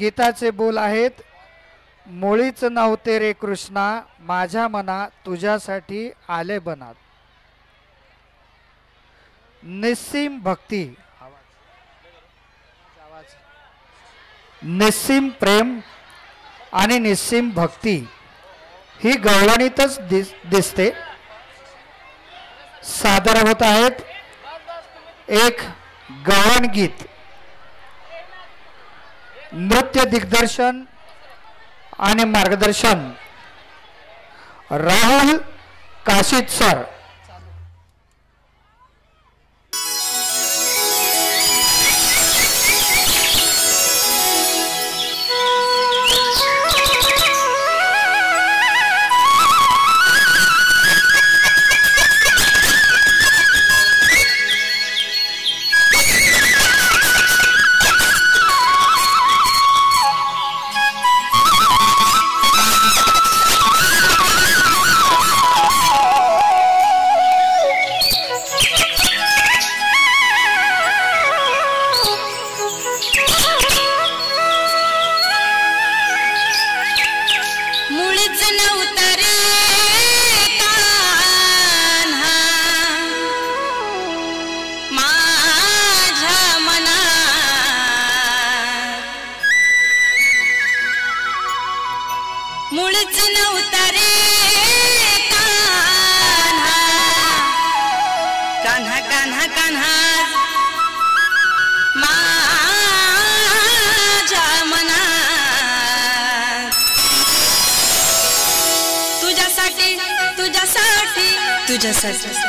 गीताचे बोल आहेत, मुळीच नव्हते रे कृष्णा माझ्या मना तुझ्यासाठी आले बनात। निस्सीम भक्ती, निस्सीम प्रेम आणि निस्सीम भक्ती ही गवळणीतच दिसते। सादर होत आहेत एक गवळण गीत। नृत्य दिग्दर्शन आणि मार्गदर्शन राहुल काशीद सर।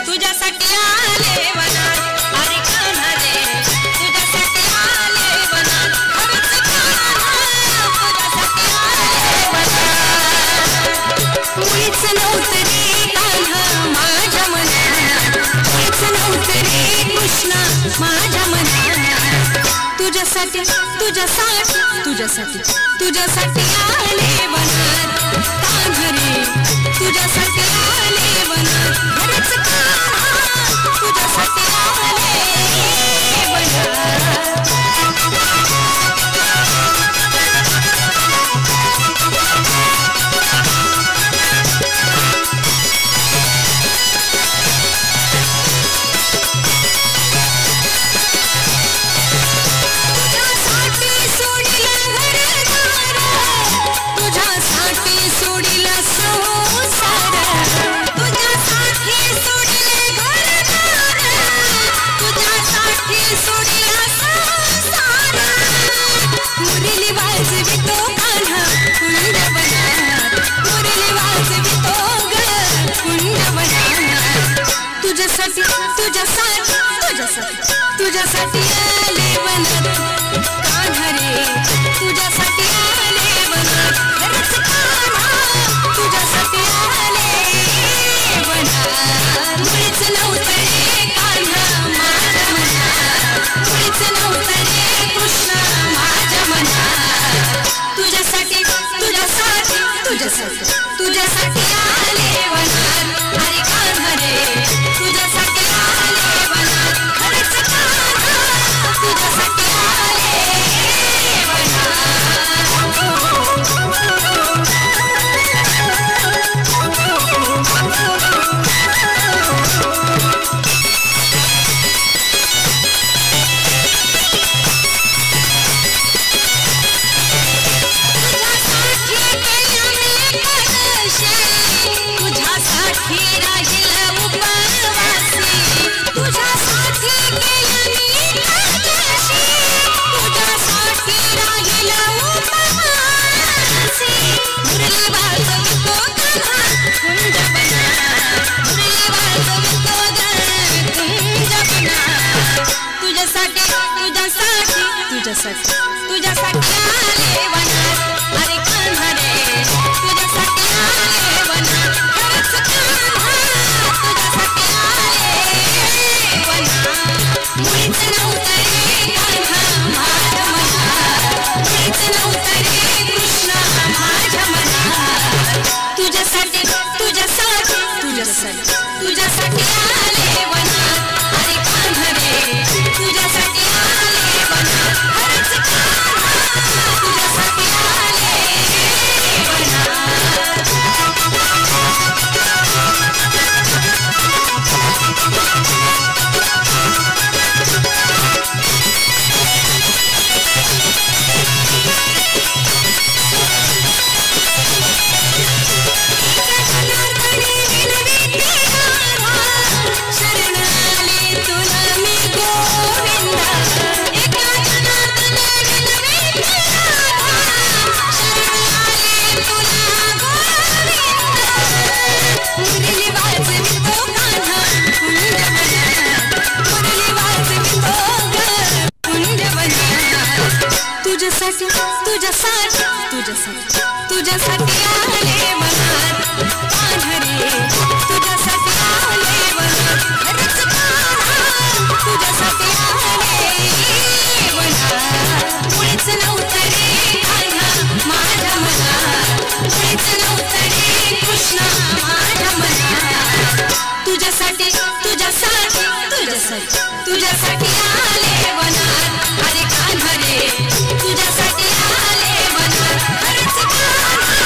तुझ्यासाठी आले वनात, अरे कान्हा रे तुझ्यासाठी आले वनात, खरंच कान्हा तुझ्यासाठी आले वनात। मुळीच नव्हतं रे कान्हा माझ्या मनात, मुळीच नव्हतं रे कृष्णा माझ्या मनात। तुझ्यासाठी तुझ्यासाठी तुझ्यासाठी तुझ्यासाठी आले वनात, कान्हा रे तुझ्यासाठी आले वनात, खरंच कान्हा तुझ्यासाठी आले वनात। तुझ्यासाठी सोडिला संसार, तुझ्यासाठी सोडिले घरदार, तुझ्यासाठी सोडिला संसार। मुरली वाजवितो कान्हा कुंडवनात, मुरली वाजवितो ग कुंडवनात। तुझ्यासाठी तुझ्यासाठी तुझ्यासाठी तुझ्यासाठी आले वनात, कान्हा रे तुझ्यासाठी आले वनात, खरंच कान्हा तुझ्यासाठी आले वनात। मुळीच नव्हतं रे कान्हा माझ्या मनात, मुळीच नव्हतं रे कृष्णा माझ्या मनात। तुझ्यासाठी तुझ्यासाठी तुझ्यासाठी तुझ्यासाठी आले वनात, अरे कान्हा रे तुझ्यासाठी आले वनात, खरंच कान्हा तुझ्यासाठी आले वनात। तुझ्यासाठी राहिला उपवासी, तुझ्यासाठी केलं मी एकादशी, तुझ्यासाठी राहिला उपवासी। मुरली वाजवितो कान्हा कुंडवनात, मुरली वाजवितो ग कुंडवनात। तुझ्यासाठी तुझ्यासाठी तुझ्यासाठी तुझ्यासाठी आले वनात, अरे कान्हा रे तुझ्यासाठी आले वनात, खरंच कान्हा तुझ्यासाठी आले वनात। मुळीच नव्हतं रे कान्हा माझ्या मनात, मुळीच नव्हतं रे कृष्णा माझ्या मनात। तुझ्यासाठी तुझ्यासाठी तुझ्यासाठी तुझ्यासाठी आले वनात, अरे कान्हा रे तुझ्यासाठी आले वनात, खरंच कान्हा तुझ्यासाठी तुझ्यासाठी तुझ्यासाठी तुझ्यासाठी तुझ्यासाठी आले मनात कान्हा रे तुझ्यासाठी आले मनात खरंच कान्हा तुझ्यासाठी आले मनात मुळीच नव्हतं रे कान्हा माझ्या मनात मुळीच नव्हतं रे कृष्णा माझ्या मनात तुझ्यासाठी तुझ्यासाठी तुझ्यासाठी तुझ्यासाठी आले मनात अरे कान्हा रे तुझ्यासाठी आले मनात खरंच कान्हा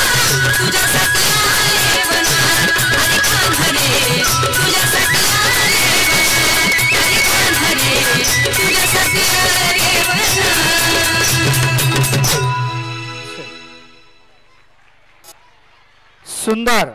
तुझ्यासाठी आले मनात अरे कान्हा रे तुझ्यासाठी आले मनात अरे कान्हा रे तुझ्यासाठी आले मनात सुंदर